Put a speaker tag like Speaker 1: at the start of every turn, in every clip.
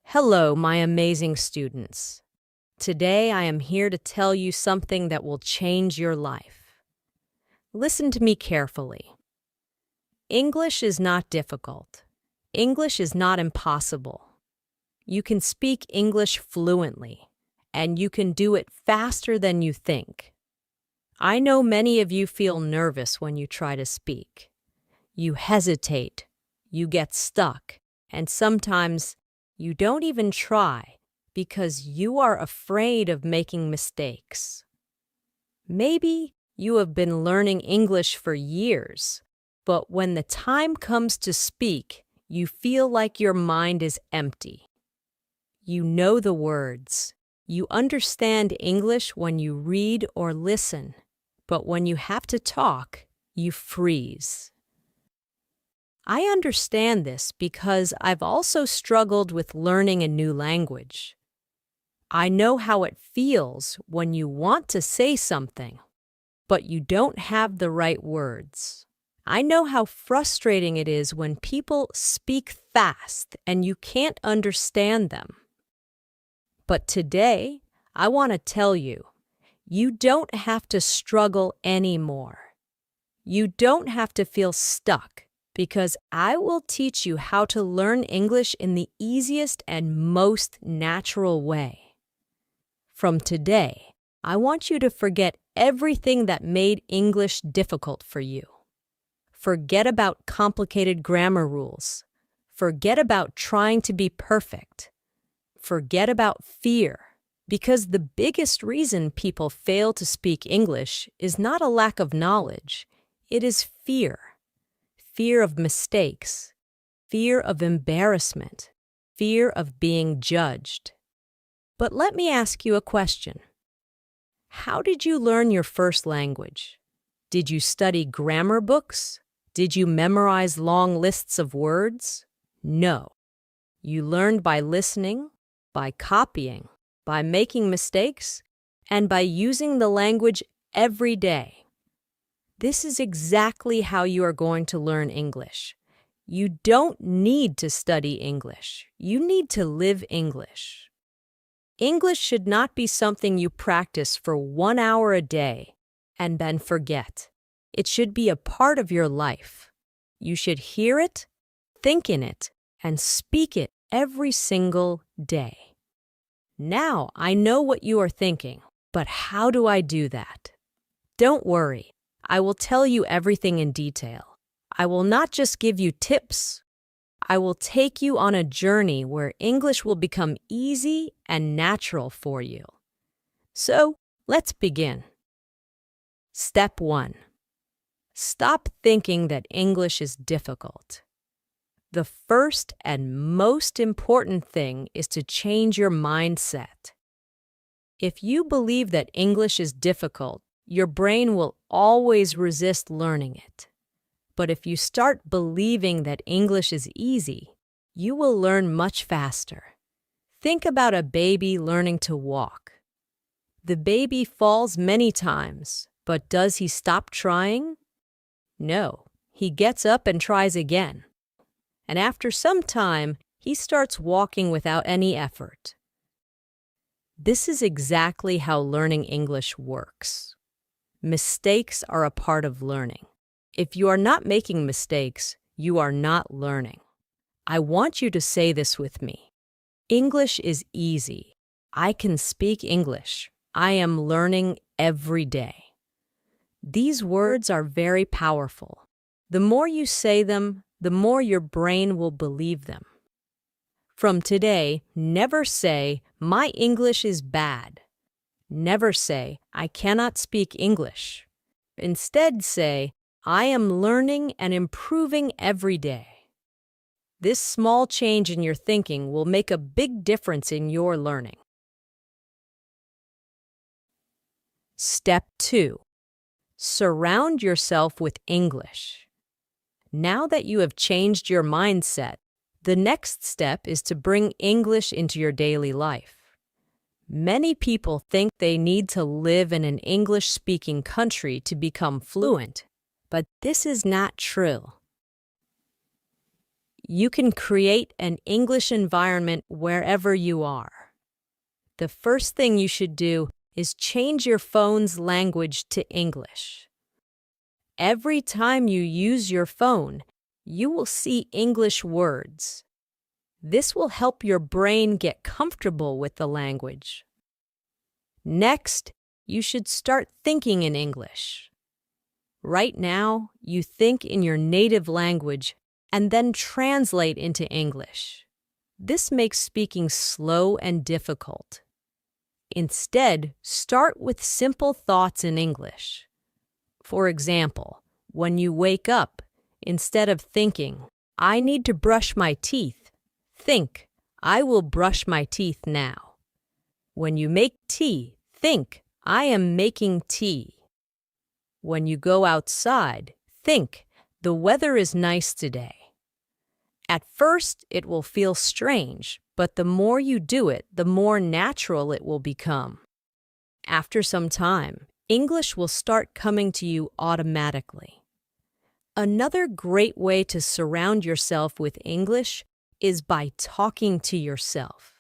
Speaker 1: Hello, my amazing students. Today I am here to tell you something that will change your life. Listen to me carefully. English is not difficult. English is not impossible. You can speak English fluently, and you can do it faster than you think. I know many of you feel nervous when you try to speak. You hesitate, you get stuck, and sometimes you don't even try because you are afraid of making mistakes. Maybe you have been learning English for years, but when the time comes to speak, you feel like your mind is empty. You know the words. You understand English when you read or listen, but when you have to talk, you freeze. I understand this because I've also struggled with learning a new language. I know how it feels when you want to say something, but you don't have the right words. I know how frustrating it is when people speak fast and you can't understand them. But today, I want to tell you, you don't have to struggle anymore. You don't have to feel stuck, because I will teach you how to learn English in the easiest and most natural way. From today, I want you to forget everything that made English difficult for you. Forget about complicated grammar rules. Forget about trying to be perfect. Forget about fear, because the biggest reason people fail to speak English is not a lack of knowledge, it is fear. Fear of mistakes, fear of embarrassment, fear of being judged. But let me ask you a question. How did you learn your first language? Did you study grammar books? Did you memorize long lists of words? No. You learned by listening, by copying, by making mistakes, and by using the language every day. This is exactly how you are going to learn English. You don't need to study English. You need to live English. English should not be something you practice for 1 hour a day and then forget. It should be a part of your life. You should hear it, think in it, and speak it every single day. Now I know what you are thinking, but how do I do that? Don't worry. I will tell you everything in detail. I will not just give you tips. I will take you on a journey where English will become easy and natural for you. So, let's begin. Step 1. Stop thinking that English is difficult. The first and most important thing is to change your mindset. If you believe that English is difficult, your brain will always resist learning it. But if you start believing that English is easy, you will learn much faster. Think about a baby learning to walk. The baby falls many times, but does he stop trying? No, he gets up and tries again. And after some time, he starts walking without any effort. This is exactly how learning English works. Mistakes are a part of learning. If you are not making mistakes, you are not learning. I want you to say this with me. English is easy. I can speak English. I am learning every day. These words are very powerful. The more you say them, the more your brain will believe them. From today, never say, "My English is bad." Never say, "I cannot speak English." Instead say, "I am learning and improving every day." This small change in your thinking will make a big difference in your learning. Step 2. Surround yourself with English. Now that you have changed your mindset, the next step is to bring English into your daily life. Many people think they need to live in an English-speaking country to become fluent, but this is not true. you can create an English environment wherever you are. The first thing you should do is change your phone's language to English. Every time you use your phone, you will see English words. This will help your brain get comfortable with the language. Next, you should start thinking in English. Right now, you think in your native language and then translate into English. This makes speaking slow and difficult. Instead, start with simple thoughts in English. For example, when you wake up, instead of thinking, "I need to brush my teeth," think, "I will brush my teeth now." When you make tea, think, "I am making tea." When you go outside, think, "The weather is nice today." At first, it will feel strange, but the more you do it, the more natural it will become. After some time, English will start coming to you automatically. Another great way to surround yourself with English is by talking to yourself.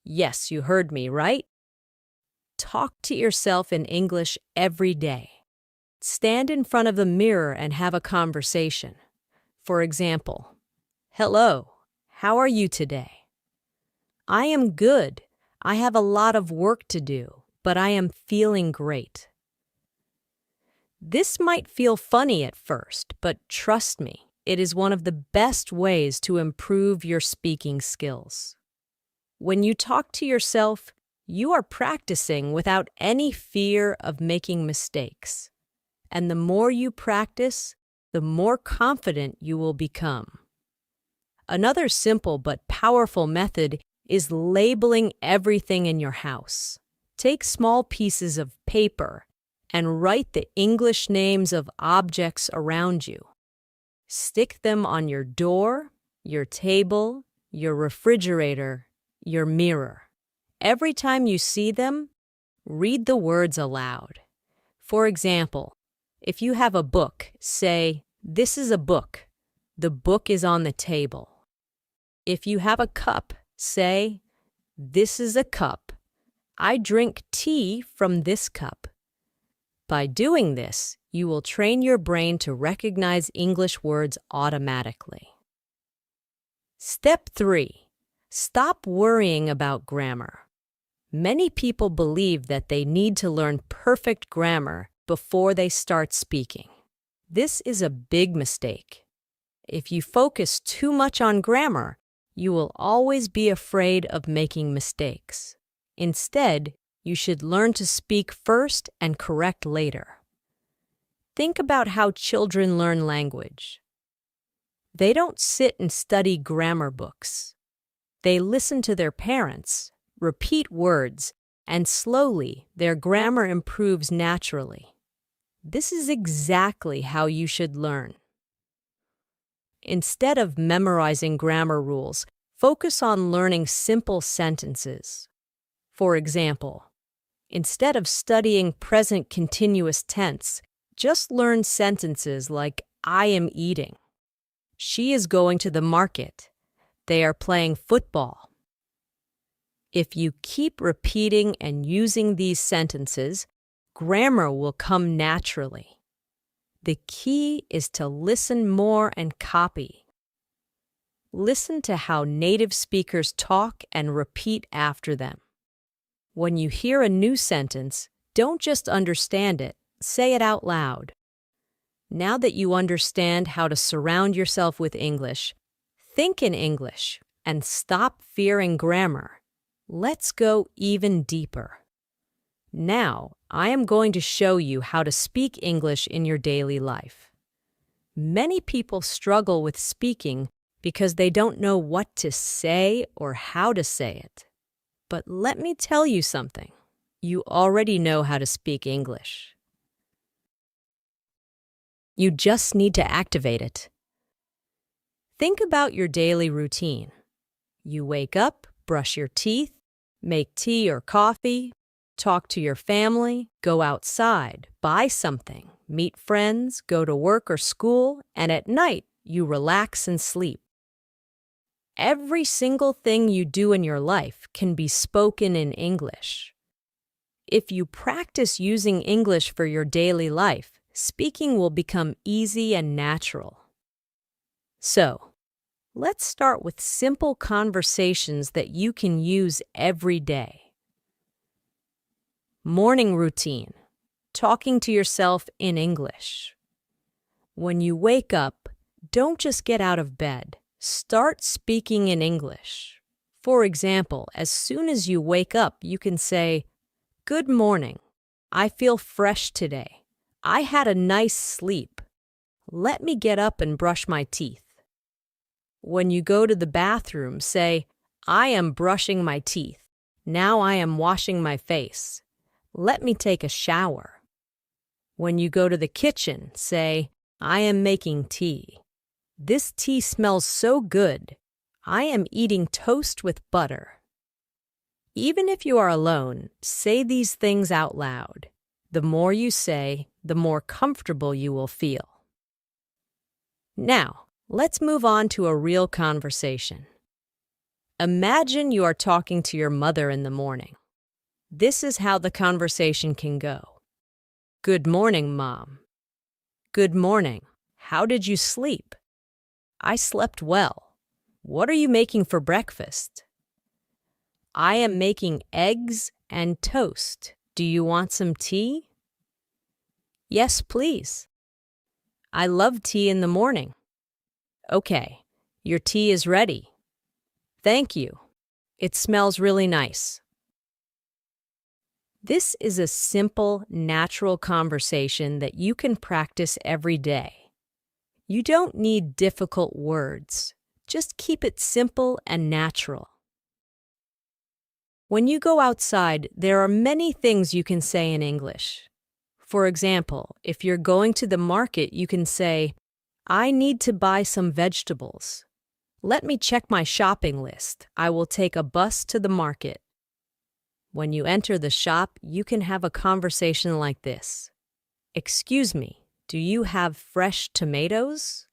Speaker 1: Yes, you heard me, right? Talk to yourself in English every day. Stand in front of the mirror and have a conversation. For example, "Hello, how are you today?" "I am good. I have a lot of work to do, but I am feeling great." This might feel funny at first, but trust me, it is one of the best ways to improve your speaking skills. When you talk to yourself, you are practicing without any fear of making mistakes. And the more you practice, the more confident you will become. Another simple but powerful method is labeling everything in your house. Take small pieces of paper and write the English names of objects around you. Stick them on your door, your table, your refrigerator, your mirror. Every time you see them, read the words aloud. For example, if you have a book, say, "This is a book. The book is on the table." If you have a cup, say, "This is a cup. I drink tea from this cup." By doing this, you will train your brain to recognize English words automatically. Step 3. Stop worrying about grammar. Many people believe that they need to learn perfect grammar before they start speaking. This is a big mistake. If you focus too much on grammar, you will always be afraid of making mistakes. Instead, you should learn to speak first and correct later. Think about how children learn language. They don't sit and study grammar books. They listen to their parents, repeat words, and slowly their grammar improves naturally. This is exactly how you should learn. Instead of memorizing grammar rules, focus on learning simple sentences. For example, instead of studying present continuous tense, just learn sentences like "I am eating," "She is going to the market," "They are playing football." If you keep repeating and using these sentences, grammar will come naturally. The key is to listen more and copy. Listen to how native speakers talk and repeat after them. When you hear a new sentence, don't just understand it, say it out loud. Now that you understand how to surround yourself with English, think in English and stop fearing grammar. Let's go even deeper. Now, I am going to show you how to speak English in your daily life. Many people struggle with speaking because they don't know what to say or how to say it. But let me tell you something. You already know how to speak English. You just need to activate it. Think about your daily routine. You wake up, brush your teeth, make tea or coffee, talk to your family, go outside, buy something, meet friends, go to work or school, and at night, you relax and sleep. Every single thing you do in your life can be spoken in English. If you practice using English for your daily life, speaking will become easy and natural. So, let's start with simple conversations that you can use every day. Morning routine. Talking to yourself in English. When you wake up, don't just get out of bed. Start speaking in English. For example, as soon as you wake up, you can say, "Good morning. I feel fresh today. I had a nice sleep. Let me get up and brush my teeth." When you go to the bathroom, say, "I am brushing my teeth. Now I am washing my face. Let me take a shower." When you go to the kitchen, say, "I am making tea. This tea smells so good. I am eating toast with butter." Even if you are alone, say these things out loud. The more you say, the more comfortable you will feel. Now, let's move on to a real conversation. Imagine you are talking to your mother in the morning. This is how the conversation can go. "Good morning, Mom." "Good morning. How did you sleep?" "I slept well. What are you making for breakfast?" "I am making eggs and toast. Do you want some tea?" "Yes, please." "I love tea in the morning." "Okay, your tea is ready." "Thank you. It smells really nice." This is a simple, natural conversation that you can practice every day. You don't need difficult words. Just keep it simple and natural. When you go outside, there are many things you can say in English. For example, if you're going to the market, you can say, "I need to buy some vegetables. Let me check my shopping list. I will take a bus to the market." When you enter the shop, you can have a conversation like this. "Excuse me, do you have fresh tomatoes?"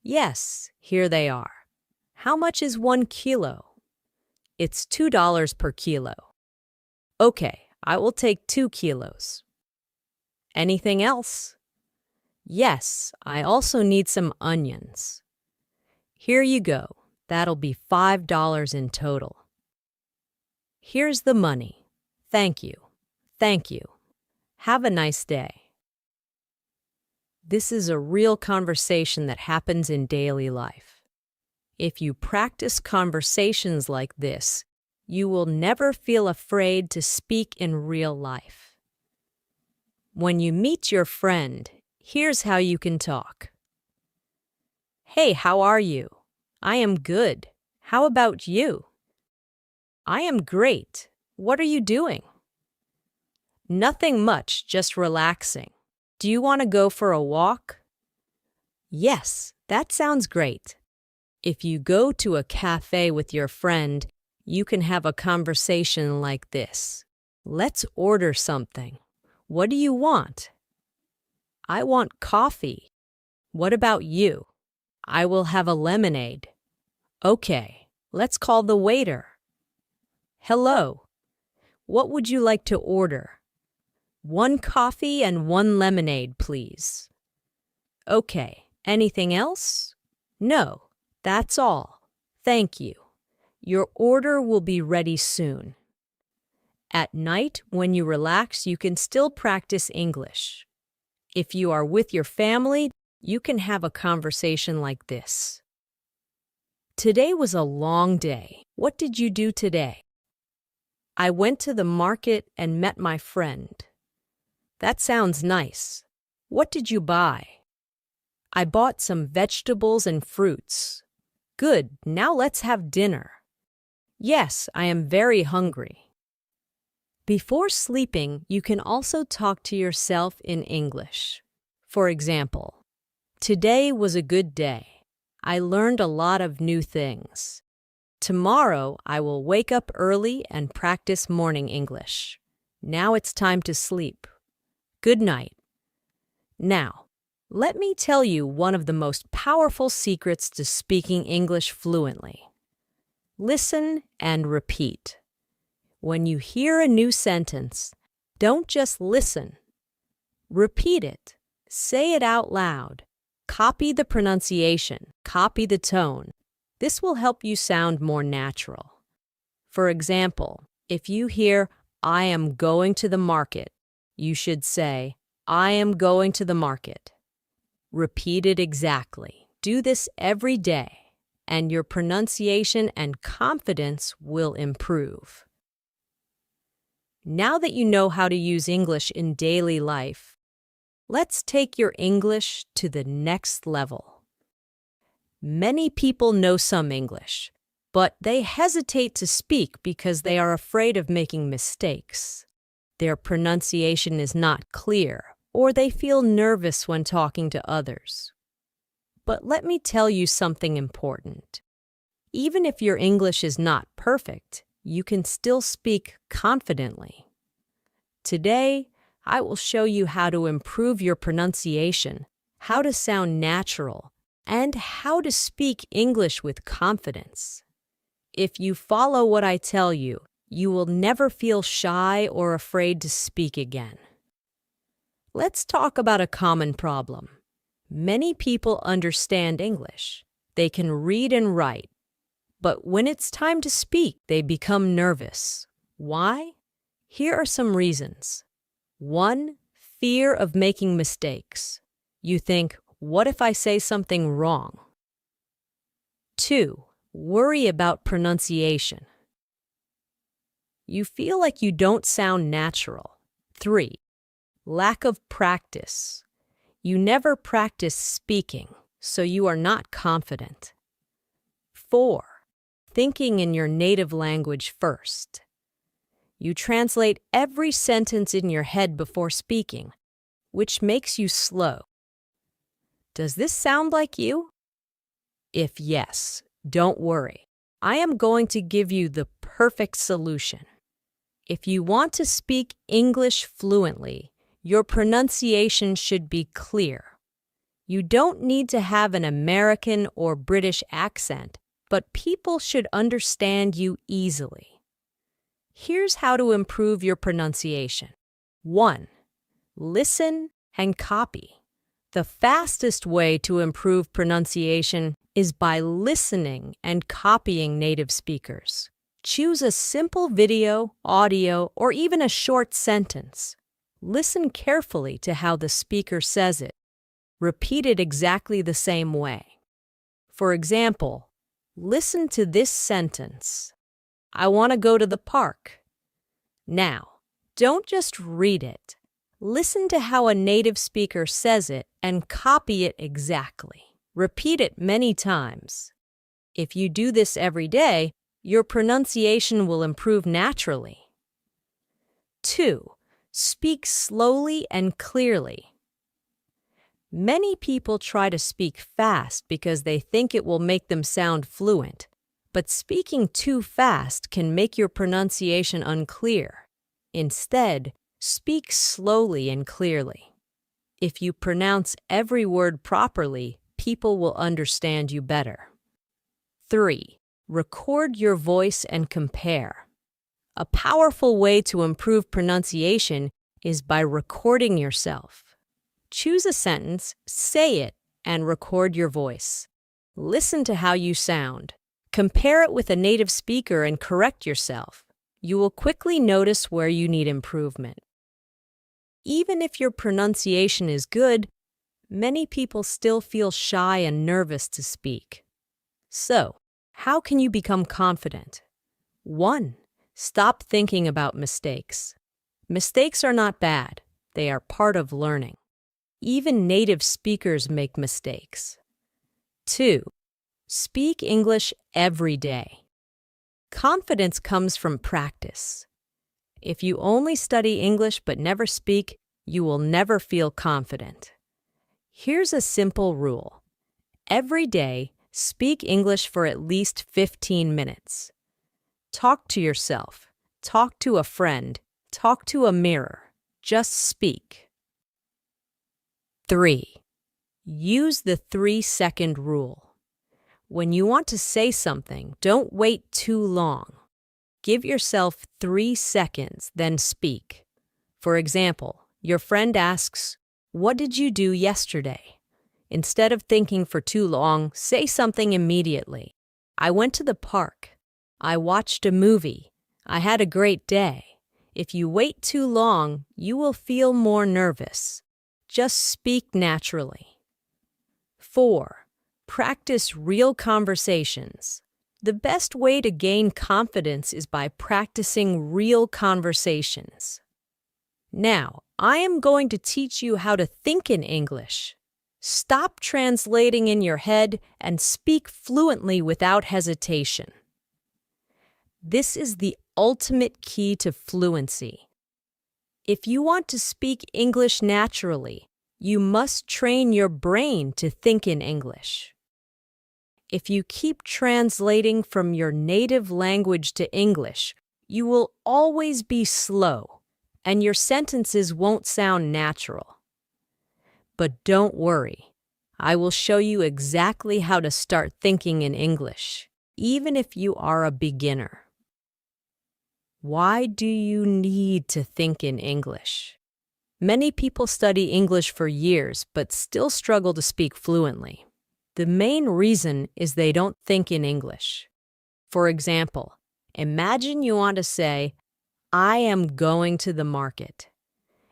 Speaker 1: "Yes, here they are." "How much is 1 kilo?" "It's $2 per kilo." "Okay, I will take 2 kilos." "Anything else?" "Yes, I also need some onions." "Here you go. That'll be $5 in total." "Here's the money. Thank you. Thank you. Have a nice day." This is a real conversation that happens in daily life. If you practice conversations like this, you will never feel afraid to speak in real life. When you meet your friend, here's how you can talk. "Hey, how are you?" "I am good. How about you?" "I am great. What are you doing?" "Nothing much, just relaxing. Do you want to go for a walk?" "Yes, that sounds great." If you go to a cafe with your friend, you can have a conversation like this. "Let's order something. What do you want?" "I want coffee." "What about you?" "I will have a lemonade." "Okay, let's call the waiter." "Hello. What would you like to order?" "1 coffee and 1 lemonade, please." "Okay, anything else?" "No, that's all. Thank you. Your order will be ready soon." At night, when you relax, you can still practice English. If you are with your family, you can have a conversation like this. "Today was a long day. What did you do today?" "I went to the market and met my friend." "That sounds nice. What did you buy?" "I bought some vegetables and fruits." "Good, now let's have dinner." "Yes, I am very hungry." Before sleeping, you can also talk to yourself in English. For example, "Today was a good day. I learned a lot of new things. Tomorrow, I will wake up early and practice morning English. Now it's time to sleep. Good night." Now, let me tell you one of the most powerful secrets to speaking English fluently. Listen and repeat. When you hear a new sentence, don't just listen. Repeat it. Say it out loud. Copy the pronunciation. Copy the tone. This will help you sound more natural. For example, if you hear, "I am going to the market," you should say, "I am going to the market." Repeat it exactly. Do this every day, and your pronunciation and confidence will improve. Now that you know how to use English in daily life, let's take your English to the next level. Many people know some English, but they hesitate to speak because they are afraid of making mistakes. Their pronunciation is not clear, or they feel nervous when talking to others. But let me tell you something important. Even if your English is not perfect, you can still speak confidently. Today, I will show you how to improve your pronunciation, how to sound natural, and how to speak English with confidence. If you follow what I tell you, you will never feel shy or afraid to speak again. Let's talk about a common problem. Many people understand English. They can read and write. But when it's time to speak, they become nervous. Why? Here are some reasons. 1. Fear of making mistakes. You think, what if I say something wrong? 2. Worry about pronunciation. You feel like you don't sound natural. 3. Lack of practice. You never practice speaking, so you are not confident. 4. Thinking in your native language first. You translate every sentence in your head before speaking, which makes you slow. Does this sound like you? If yes, don't worry. I am going to give you the perfect solution. If you want to speak English fluently, your pronunciation should be clear. You don't need to have an American or British accent, but people should understand you easily. Here's how to improve your pronunciation. 1. Listen and copy. The fastest way to improve pronunciation is by listening and copying native speakers. Choose a simple video, audio, or even a short sentence. Listen carefully to how the speaker says it. Repeat it exactly the same way. For example, listen to this sentence. I want to go to the park. Now, don't just read it. Listen to how a native speaker says it and copy it exactly. Repeat it many times. If you do this every day, your pronunciation will improve naturally. 2. Speak slowly and clearly. Many people try to speak fast because they think it will make them sound fluent, but speaking too fast can make your pronunciation unclear. Instead, speak slowly and clearly. If you pronounce every word properly, people will understand you better. 3. Record your voice and compare. A powerful way to improve pronunciation is by recording yourself. Choose a sentence, say it, and record your voice. Listen to how you sound. Compare it with a native speaker and correct yourself. You will quickly notice where you need improvement. Even if your pronunciation is good, many people still feel shy and nervous to speak. So, how can you become confident? 1. Stop thinking about mistakes. Mistakes are not bad. They are part of learning. Even native speakers make mistakes. 2. Speak English every day. Confidence comes from practice. If you only study English but never speak, you will never feel confident. Here's a simple rule. Every day, speak English for at least 15 minutes. Talk to yourself. Talk to a friend. Talk to a mirror. Just speak. 3. Use the 3-second rule. When you want to say something, don't wait too long. Give yourself 3 seconds, then speak. For example, your friend asks, "What did you do yesterday?" Instead of thinking for too long, say something immediately. "I went to the park." "I watched a movie." "I had a great day." If you wait too long, you will feel more nervous. Just speak naturally. 4. Practice real conversations. The best way to gain confidence is by practicing real conversations. Now, I am going to teach you how to think in English. Stop translating in your head and speak fluently without hesitation. This is the ultimate key to fluency. If you want to speak English naturally, you must train your brain to think in English. If you keep translating from your native language to English, you will always be slow, and your sentences won't sound natural. But don't worry, I will show you exactly how to start thinking in English, even if you are a beginner. Why do you need to think in English? Many people study English for years but still struggle to speak fluently. The main reason is they don't think in English. For example, imagine you want to say, "I am going to the market."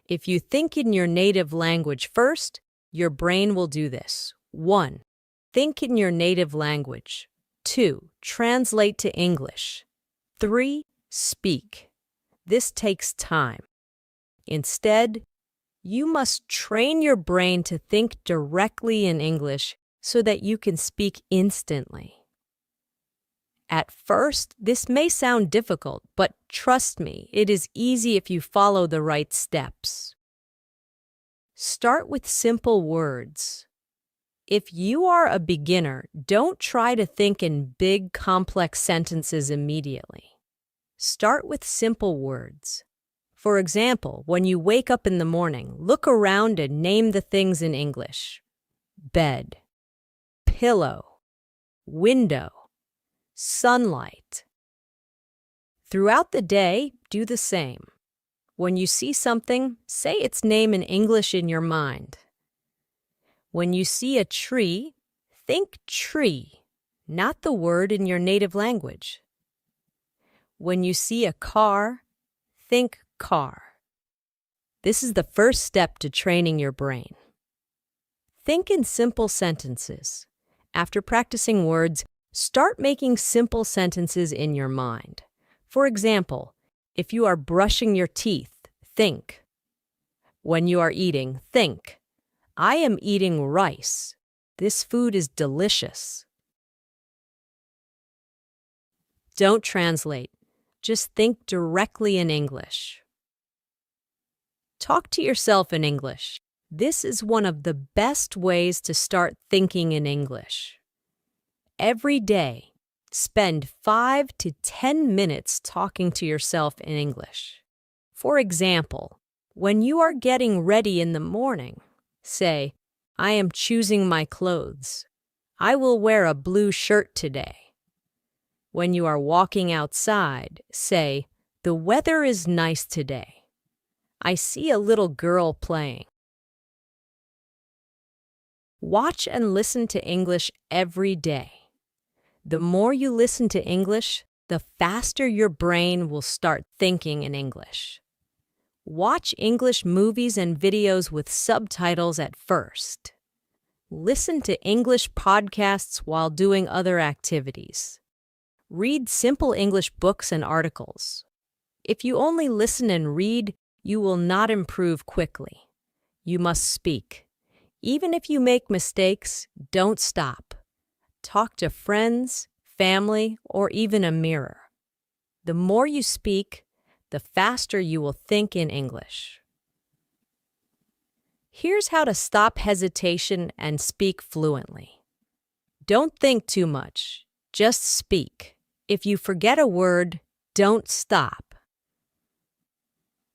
Speaker 1: If you think in your native language first, your brain will do this. 1. Think in your native language. 2. Translate to English. 3. Speak. This takes time. Instead, you must train your brain to think directly in English so that you can speak instantly. At first, this may sound difficult, but trust me, it is easy if you follow the right steps. Start with simple words. If you are a beginner, don't try to think in big, complex sentences immediately. Start with simple words. For example, when you wake up in the morning, look around and name the things in English. Bed, pillow, window, sunlight. Throughout the day, do the same. When you see something, say its name in English in your mind. When you see a tree, think tree, not the word in your native language. When you see a car, think car. This is the first step to training your brain. Think in simple sentences. After practicing words, start making simple sentences in your mind. For example, if you are brushing your teeth, think. When you are eating, think. I am eating rice. This food is delicious. Don't translate. Just think directly in English. Talk to yourself in English. This is one of the best ways to start thinking in English. Every day, spend 5 to 10 minutes talking to yourself in English. For example, when you are getting ready in the morning, say, "I am choosing my clothes. I will wear a blue shirt today." When you are walking outside, say, "The weather is nice today. I see a little girl playing." Watch and listen to English every day. The more you listen to English, the faster your brain will start thinking in English. Watch English movies and videos with subtitles at first. Listen to English podcasts while doing other activities. Read simple English books and articles. If you only listen and read, you will not improve quickly. You must speak. Even if you make mistakes, don't stop. Talk to friends, family, or even a mirror. The more you speak, the faster you will think in English. Here's how to stop hesitation and speak fluently. Don't think too much. Just speak. If you forget a word, don't stop.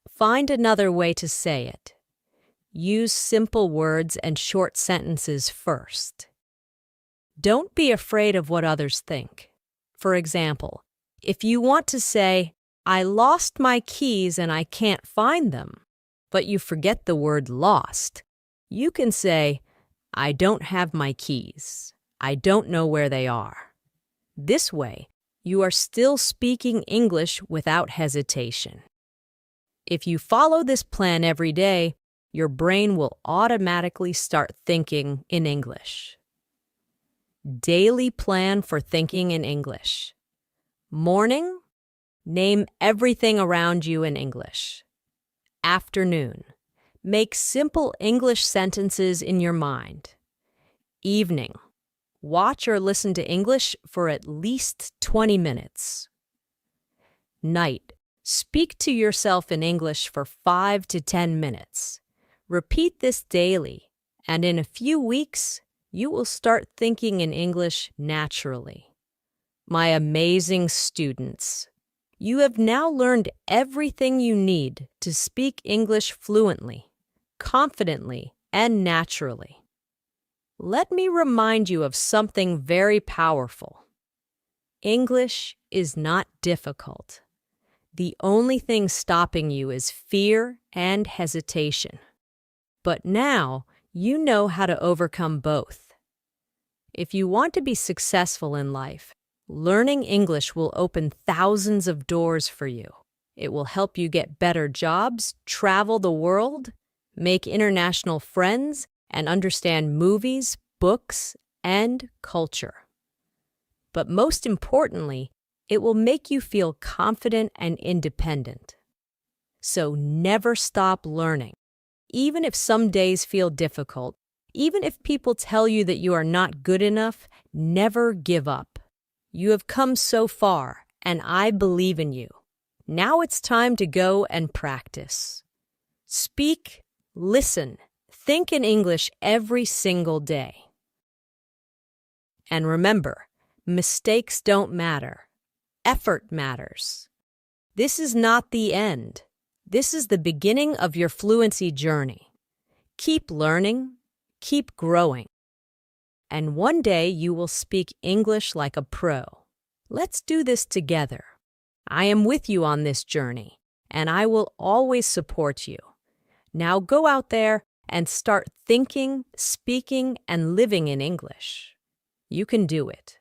Speaker 1: Find another way to say it. Use simple words and short sentences first. Don't be afraid of what others think. For example, if you want to say, "I lost my keys and I can't find them," but you forget the word lost, you can say, "I don't have my keys. I don't know where they are." This way, you are still speaking English without hesitation. If you follow this plan every day, your brain will automatically start thinking in English. Daily plan for thinking in English. Morning, name everything around you in English. Afternoon, make simple English sentences in your mind. Evening, watch or listen to English for at least 20 minutes. Night, speak to yourself in English for 5 to 10 minutes. Repeat this daily, and in a few weeks, you will start thinking in English naturally. My amazing students, you have now learned everything you need to speak English fluently, confidently, and naturally. Let me remind you of something very powerful. English is not difficult. The only thing stopping you is fear and hesitation. But now, you know how to overcome both. If you want to be successful in life, learning English will open thousands of doors for you. It will help you get better jobs, travel the world, make international friends, and understand movies, books, and culture. But most importantly, it will make you feel confident and independent. So never stop learning. Even if some days feel difficult, even if people tell you that you are not good enough, never give up. You have come so far, and I believe in you. Now it's time to go and practice. Speak, listen, think in English every single day. And remember, mistakes don't matter. Effort matters. This is not the end. This is the beginning of your fluency journey. Keep learning, keep growing, and one day you will speak English like a pro. Let's do this together. I am with you on this journey, and I will always support you. Now go out there and start thinking, speaking, and living in English. You can do it.